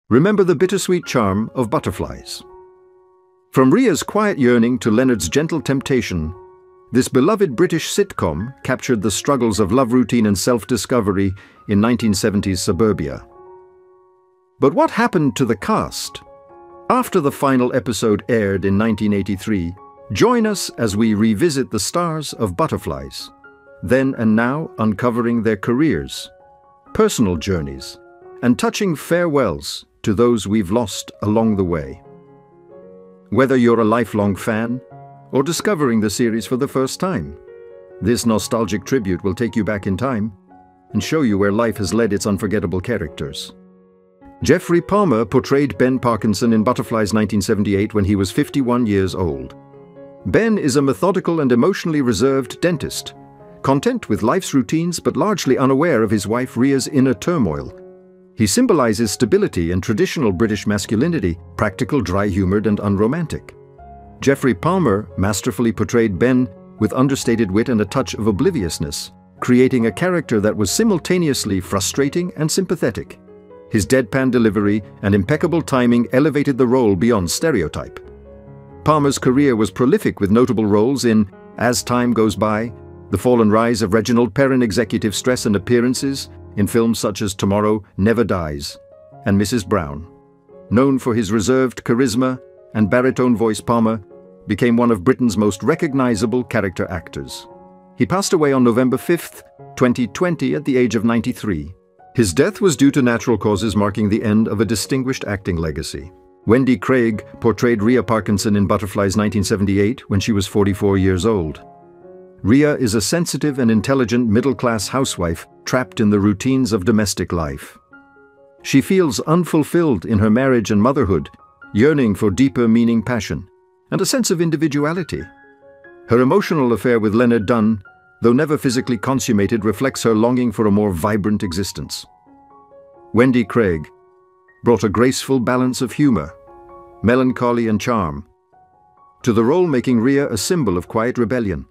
Remember the bittersweet charm of butterflies. From Ria's quiet yearning to Leonard's gentle temptation, this beloved British sitcom captured the struggles of love routine and self-discovery in 1970s suburbia. But what happened to the cast? After the final episode aired in 1983, join us as we revisit the stars of Butterflies, then and now uncovering their careers, personal journeys, and touching farewells to those we've lost along the way. Whether you're a lifelong fan or discovering the series for the first time, this nostalgic tribute will take you back in time and show you where life has led its unforgettable characters. Geoffrey Palmer portrayed Ben Parkinson in Butterflies 1978 when he was 51 years old. Ben is a methodical and emotionally reserved dentist, content with life's routines but largely unaware of his wife Ria's inner turmoil. He symbolizes stability and traditional British masculinity, practical, dry-humored, and unromantic. Geoffrey Palmer masterfully portrayed Ben with understated wit and a touch of obliviousness, creating a character that was simultaneously frustrating and sympathetic. His deadpan delivery and impeccable timing elevated the role beyond stereotype. Palmer's career was prolific with notable roles in As Time Goes By, The Fall and Rise of Reginald Perrin, executive stress, and appearances in films such as Tomorrow Never Dies and Mrs. Brown. Known for his reserved charisma and baritone voice, Palmer became one of Britain's most recognizable character actors. He passed away on November 5, 2020 at the age of 93. His death was due to natural causes, marking the end of a distinguished acting legacy. Wendy Craig portrayed Ria Parkinson in Butterflies 1978 when she was 44 years old. Ria is a sensitive and intelligent middle-class housewife trapped in the routines of domestic life. She feels unfulfilled in her marriage and motherhood, yearning for deeper meaning, passion, and a sense of individuality. Her emotional affair with Leonard Dunn, though never physically consummated, reflects her longing for a more vibrant existence. Wendy Craig brought a graceful balance of humor, melancholy, and charm to the role, making Ria a symbol of quiet rebellion.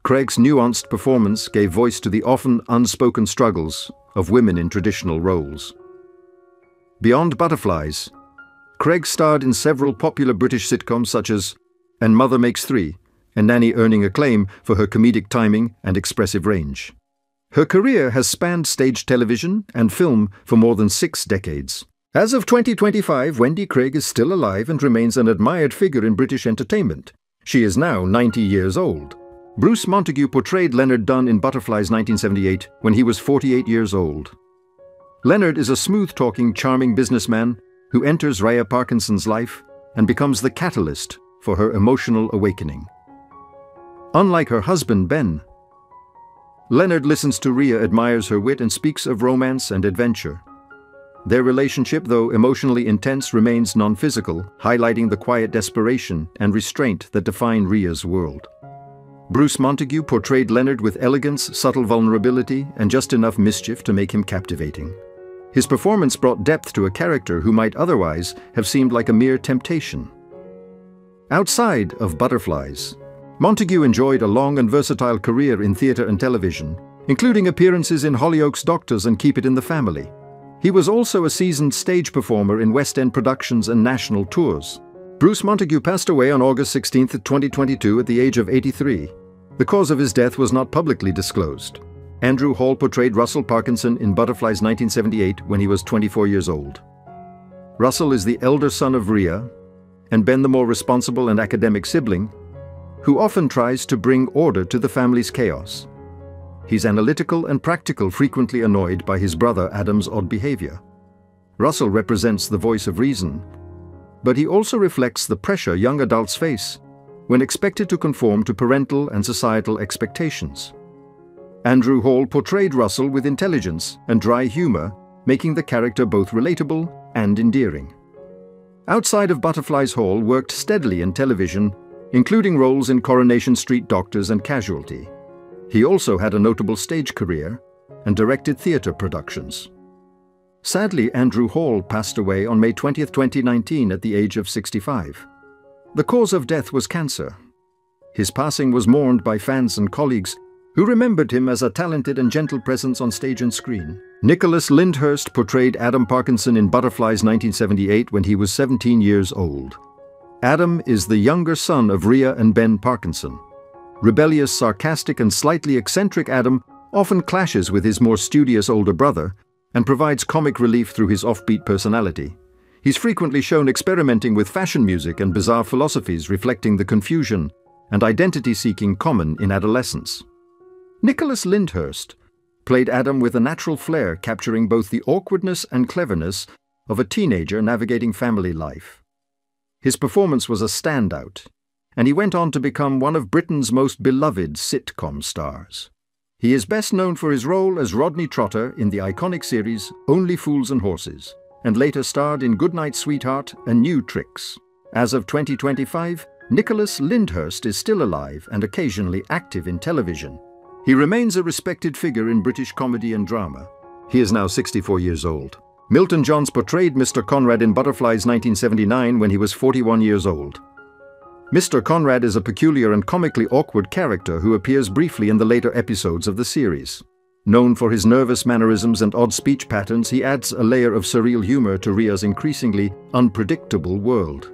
Craig's nuanced performance gave voice to the often unspoken struggles of women in traditional roles. Beyond Butterflies, Craig starred in several popular British sitcoms such as And Mother Makes Three and Nanny, earning acclaim for her comedic timing and expressive range. Her career has spanned stage, television, and film for more than 6 decades. As of 2025, Wendy Craig is still alive and remains an admired figure in British entertainment. She is now 90 years old. Bruce Montague portrayed Leonard Dunn in Butterflies 1978 when he was 48 years old. Leonard is a smooth-talking, charming businessman who enters Ria Parkinson's life and becomes the catalyst for her emotional awakening. Unlike her husband, Ben, Leonard listens to Ria, admires her wit, and speaks of romance and adventure. Their relationship, though emotionally intense, remains non-physical, highlighting the quiet desperation and restraint that define Ria's world. Bruce Montague portrayed Leonard with elegance, subtle vulnerability, and just enough mischief to make him captivating. His performance brought depth to a character who might otherwise have seemed like a mere temptation. Outside of Butterflies, Montague enjoyed a long and versatile career in theatre and television, including appearances in Hollyoaks Doctors and Keep It in the Family. He was also a seasoned stage performer in West End productions and national tours. Bruce Montague passed away on August 16, 2022 at the age of 83. The cause of his death was not publicly disclosed. Andrew Hall portrayed Russell Parkinson in Butterflies 1978 when he was 24 years old. Russell is the elder son of Ria, and Ben the more responsible and academic sibling, who often tries to bring order to the family's chaos. He's analytical and practical, frequently annoyed by his brother Adam's odd behavior. Russell represents the voice of reason, but he also reflects the pressure young adults face when expected to conform to parental and societal expectations. Andrew Hall portrayed Russell with intelligence and dry humor, making the character both relatable and endearing. Outside of Butterflies, Hall worked steadily in television, including roles in Coronation Street Doctors and Casualty. He also had a notable stage career and directed theatre productions. Sadly, Andrew Hall passed away on May 20, 2019 at the age of 65. The cause of death was cancer. His passing was mourned by fans and colleagues who remembered him as a talented and gentle presence on stage and screen. Nicholas Lyndhurst portrayed Adam Parkinson in Butterflies 1978 when he was 17 years old. Adam is the younger son of Rhea and Ben Parkinson. Rebellious, sarcastic, and slightly eccentric Adam often clashes with his more studious older brother and provides comic relief through his offbeat personality. He's frequently shown experimenting with fashion music and bizarre philosophies reflecting the confusion and identity-seeking common in adolescence. Nicholas Lyndhurst played Adam with a natural flair, capturing both the awkwardness and cleverness of a teenager navigating family life. His performance was a standout, and he went on to become one of Britain's most beloved sitcom stars. He is best known for his role as Rodney Trotter in the iconic series Only Fools and Horses, and later starred in Goodnight Sweetheart and New Tricks. As of 2025, Nicholas Lyndhurst is still alive and occasionally active in television. He remains a respected figure in British comedy and drama. He is now 64 years old. Milton Johns portrayed Mr. Conrad in Butterflies 1979 when he was 41 years old. Mr. Conrad is a peculiar and comically awkward character who appears briefly in the later episodes of the series. Known for his nervous mannerisms and odd speech patterns, he adds a layer of surreal humor to Rhea's increasingly unpredictable world.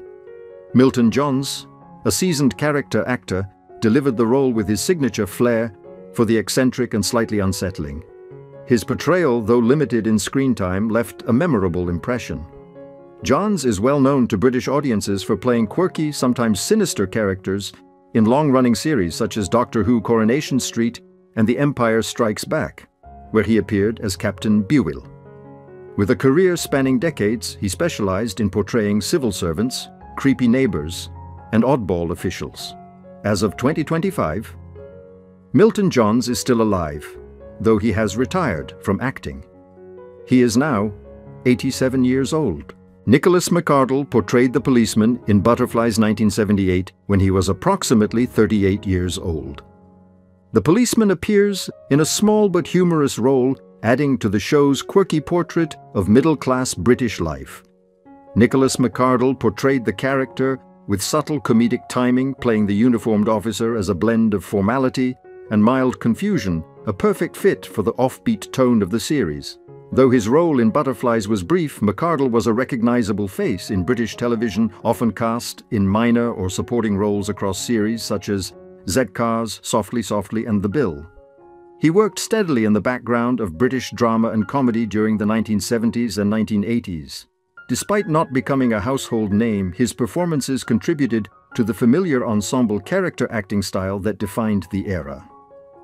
Milton Johns, a seasoned character actor, delivered the role with his signature flair for the eccentric and slightly unsettling. His portrayal, though limited in screen time, left a memorable impression. Johns is well known to British audiences for playing quirky, sometimes sinister characters in long-running series such as Doctor Who Coronation Street and The Empire Strikes Back, where he appeared as Captain Buell. With a career spanning decades, he specialized in portraying civil servants, creepy neighbors, and oddball officials. As of 2025, Milton Johns is still alive, though he has retired from acting. He is now 87 years old. Nicholas McArdle portrayed the policeman in Butterflies 1978 when he was approximately 38 years old. The policeman appears in a small but humorous role, adding to the show's quirky portrait of middle-class British life. Nicholas McArdle portrayed the character with subtle comedic timing, playing the uniformed officer as a blend of formality and mild confusion, a perfect fit for the offbeat tone of the series. Though his role in Butterflies was brief, McArdle was a recognizable face in British television, often cast in minor or supporting roles across series such as Z-Cars, Softly Softly, and The Bill. He worked steadily in the background of British drama and comedy during the 1970s and 1980s. Despite not becoming a household name, his performances contributed to the familiar ensemble character acting style that defined the era.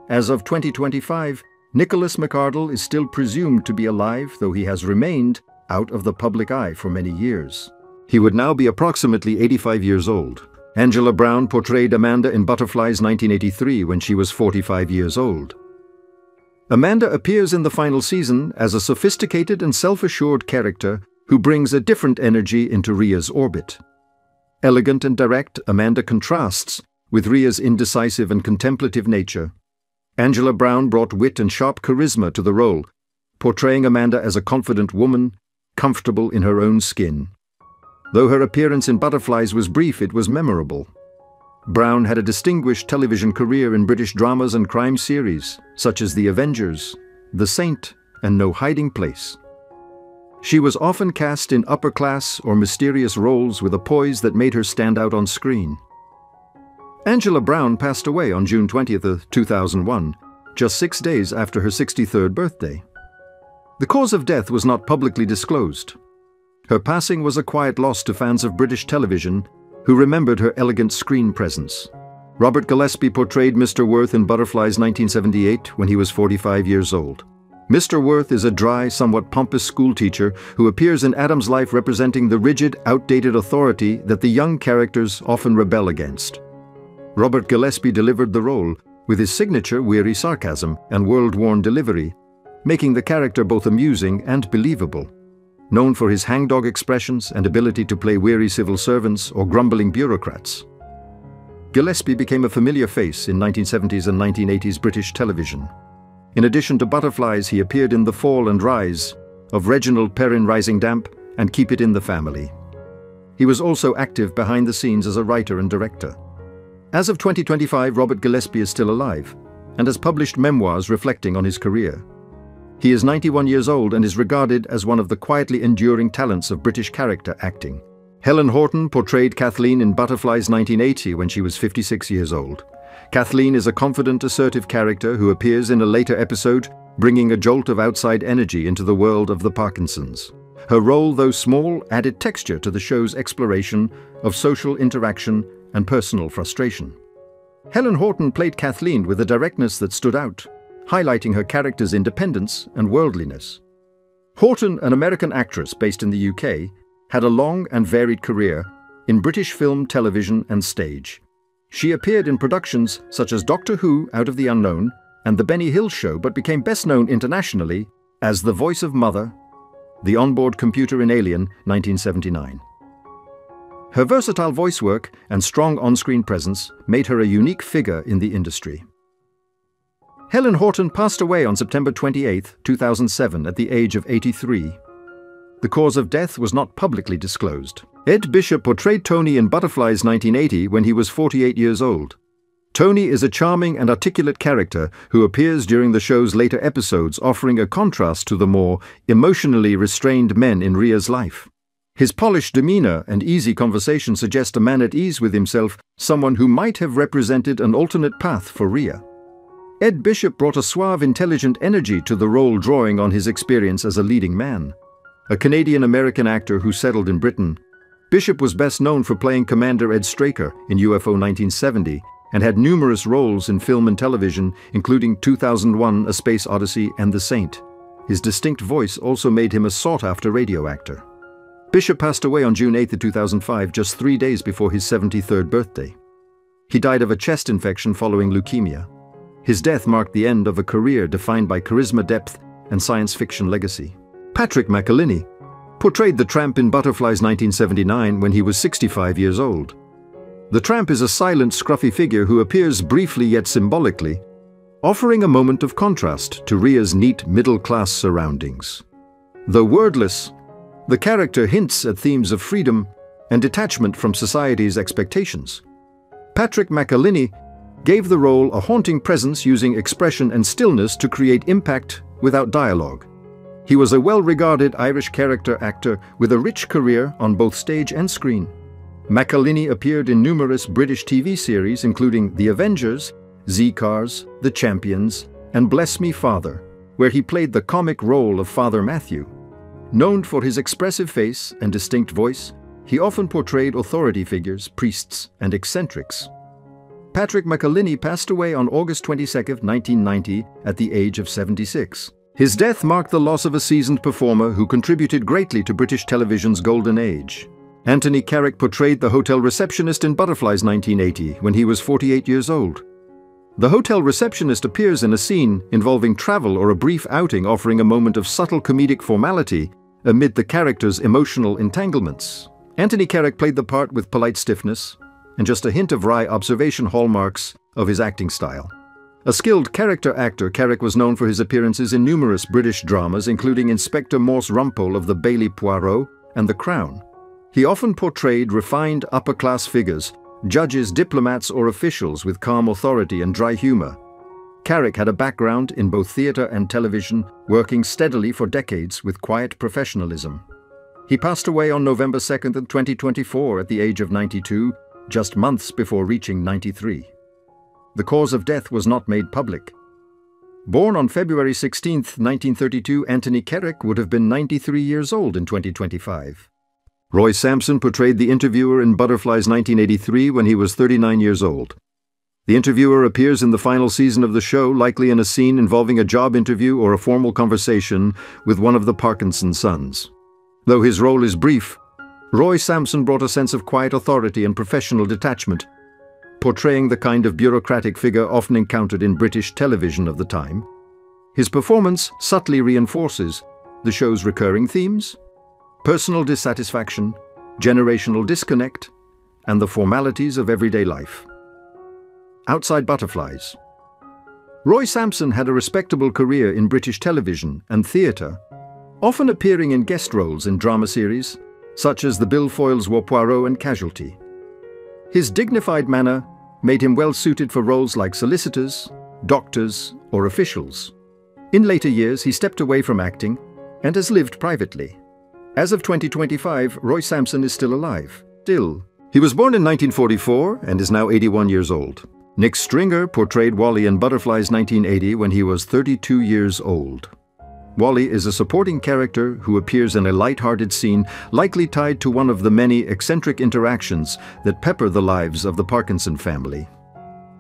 As of 2025, Nicholas McArdle is still presumed to be alive, though he has remained out of the public eye for many years. He would now be approximately 85 years old. Angela Brown portrayed Amanda in Butterflies 1983 when she was 45 years old. Amanda appears in the final season as a sophisticated and self-assured character who brings a different energy into Rhea's orbit. Elegant and direct, Amanda contrasts with Rhea's indecisive and contemplative nature. Angela Brown brought wit and sharp charisma to the role, portraying Amanda as a confident woman, comfortable in her own skin. Though her appearance in Butterflies was brief, it was memorable. Brown had a distinguished television career in British dramas and crime series, such as The Avengers, The Saint, and No Hiding Place. She was often cast in upper-class or mysterious roles with a poise that made her stand out on screen. Angela Brown passed away on June 20, 2001, just 6 days after her 63rd birthday. The cause of death was not publicly disclosed. Her passing was a quiet loss to fans of British television who remembered her elegant screen presence. Robert Gillespie portrayed Mr. Worth in Butterflies 1978 when he was 45 years old. Mr. Worth is a dry, somewhat pompous schoolteacher who appears in Adam's life representing the rigid, outdated authority that the young characters often rebel against. Robert Gillespie delivered the role with his signature weary sarcasm and world-worn delivery, making the character both amusing and believable. Known for his hangdog expressions and ability to play weary civil servants or grumbling bureaucrats, Gillespie became a familiar face in 1970s and 1980s British television. In addition to Butterflies, he appeared in The Fall and Rise of Reginald Perrin Rising Damp and Keep It in the Family. He was also active behind the scenes as a writer and director. As of 2025, Robert Gillespie is still alive and has published memoirs reflecting on his career. He is 91 years old and is regarded as one of the quietly enduring talents of British character acting. Helen Horton portrayed Kathleen in Butterflies 1980 when she was 56 years old. Kathleen is a confident, assertive character who appears in a later episode, bringing a jolt of outside energy into the world of the Parkinsons. Her role, though small, added texture to the show's exploration of social interaction and personal frustration. Helen Horton played Kathleen with a directness that stood out, highlighting her character's independence and worldliness. Horton, an American actress based in the UK, had a long and varied career in British film, television, and stage. She appeared in productions such as Doctor Who, Out of the Unknown, and The Benny Hill Show, but became best known internationally as the voice of Mother, the onboard computer in Alien, 1979. Her versatile voice work and strong on-screen presence made her a unique figure in the industry. Helen Horton passed away on September 28, 2007, at the age of 83. The cause of death was not publicly disclosed. Ed Bishop portrayed Tony in Butterflies 1980 when he was 48 years old. Tony is a charming and articulate character who appears during the show's later episodes, offering a contrast to the more emotionally restrained men in Rhea's life. His polished demeanor and easy conversation suggest a man at ease with himself, someone who might have represented an alternate path for Rhea. Ed Bishop brought a suave, intelligent energy to the role, drawing on his experience as a leading man. A Canadian-American actor who settled in Britain, Bishop was best known for playing Commander Ed Straker in UFO 1970 and had numerous roles in film and television, including 2001: A Space Odyssey and The Saint. His distinct voice also made him a sought-after radio actor. Bishop passed away on June 8, 2005, just 3 days before his 73rd birthday. He died of a chest infection following leukemia. His death marked the end of a career defined by charisma, depth, and science fiction legacy. Patrick McElhinney portrayed the Tramp in Butterflies 1979 when he was 65 years old. The Tramp is a silent, scruffy figure who appears briefly yet symbolically, offering a moment of contrast to Rhea's neat middle-class surroundings. Though wordless, the character hints at themes of freedom and detachment from society's expectations. Patrick McElhinney gave the role a haunting presence, using expression and stillness to create impact without dialogue. He was a well-regarded Irish character actor with a rich career on both stage and screen. McElhinney appeared in numerous British TV series, including The Avengers, Z-Cars, The Champions, and Bless Me Father, where he played the comic role of Father Matthew. Known for his expressive face and distinct voice, he often portrayed authority figures, priests, and eccentrics. Patrick McElhinney passed away on August 22, 1990, at the age of 76. His death marked the loss of a seasoned performer who contributed greatly to British television's golden age. Anthony Carrick portrayed the hotel receptionist in Butterflies 1980 when he was 48 years old. The hotel receptionist appears in a scene involving travel or a brief outing, offering a moment of subtle comedic formality amid the character's emotional entanglements. Anthony Carrick played the part with polite stiffness and just a hint of wry observation, hallmarks of his acting style. A skilled character actor, Carrick was known for his appearances in numerous British dramas, including Inspector Morse Rumpole of the Bailey Poirot and The Crown. He often portrayed refined upper-class figures, judges, diplomats, or officials with calm authority and dry humor. Carrick had a background in both theatre and television, working steadily for decades with quiet professionalism. He passed away on November 2, 2024, at the age of 92, just months before reaching 93. The cause of death was not made public. Born on February 16, 1932, Anthony Carrick would have been 93 years old in 2025. Roy Sampson portrayed the interviewer in Butterflies 1983 when he was 39 years old. The interviewer appears in the final season of the show, likely in a scene involving a job interview or a formal conversation with one of the Parkinson sons. Though his role is brief, Roy Sampson brought a sense of quiet authority and professional detachment, portraying the kind of bureaucratic figure often encountered in British television of the time. His performance subtly reinforces the show's recurring themes: personal dissatisfaction, generational disconnect, and the formalities of everyday life. Outside Butterflies. Roy Sampson had a respectable career in British television and theatre, often appearing in guest roles in drama series such as the Bill Foyle's War Poirot and Casualty. His dignified manner made him well suited for roles like Solicitors, doctors, or officials. In later years, he stepped away from acting and has lived privately. As of 2025, Roy Sampson is still alive. He was born in 1944 and is now 81 years old. Nick Stringer portrayed Wally in Butterflies 1980 when he was 32 years old. Wally is a supporting character who appears in a light-hearted scene likely tied to one of the many eccentric interactions that pepper the lives of the Parkinson family.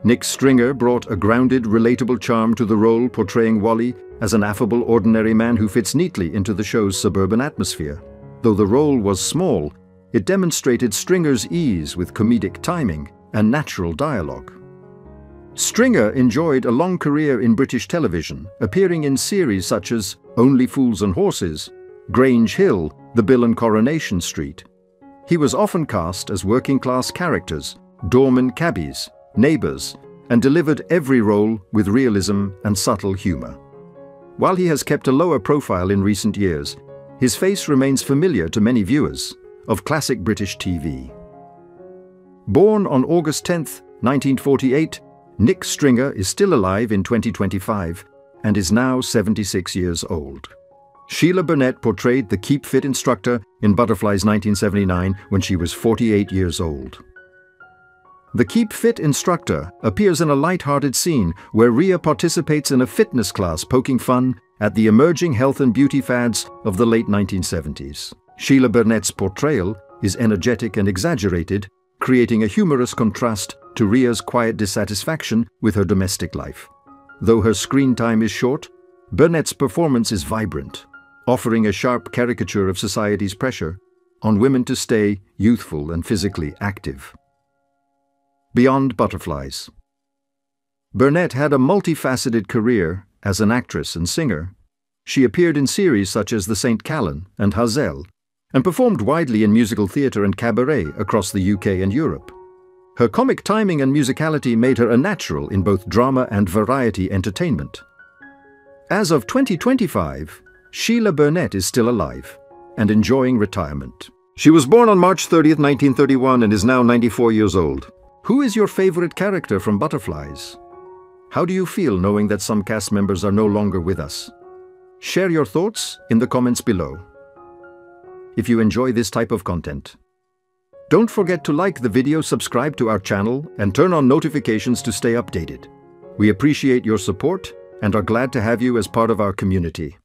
Nick Stringer brought a grounded, relatable charm to the role, portraying Wally as an affable, ordinary man who fits neatly into the show's suburban atmosphere. Though the role was small, it demonstrated Stringer's ease with comedic timing and natural dialogue. Stringer enjoyed a long career in British television, appearing in series such as Only Fools and Horses, Grange Hill, The Bill and Coronation Street. He was often cast as working-class characters, doorman cabbies, neighbours, and delivered every role with realism and subtle humour. While he has kept a lower profile in recent years, his face remains familiar to many viewers of classic British TV. Born on August 10, 1948, Nick Stringer is still alive in 2025 and is now 76 years old. Sheila Burnett portrayed the Keep Fit instructor in Butterflies 1979 when she was 48 years old. The Keep Fit instructor appears in a light-hearted scene where Rhea participates in a fitness class poking fun at the emerging health and beauty fads of the late 1970s. Sheila Burnett's portrayal is energetic and exaggerated, creating a humorous contrast to Rhea's quiet dissatisfaction with her domestic life. Though her screen time is short, Burnett's performance is vibrant, offering a sharp caricature of society's pressure on women to stay youthful and physically active. Beyond Butterflies. Burnett had a multifaceted career as an actress and singer. She appeared in series such as The St. Callan and Hazel, and performed widely in musical theatre and cabaret across the UK and Europe. Her comic timing and musicality made her a natural in both drama and variety entertainment. As of 2025, Sheila Burnett is still alive and enjoying retirement. She was born on March 30, 1931 and is now 94 years old. Who is your favorite character from Butterflies? How do you feel knowing that some cast members are no longer with us? Share your thoughts in the comments below. If you enjoy this type of content, don't forget to like the video, subscribe to our channel, and turn on notifications to stay updated. We appreciate your support and are glad to have you as part of our community.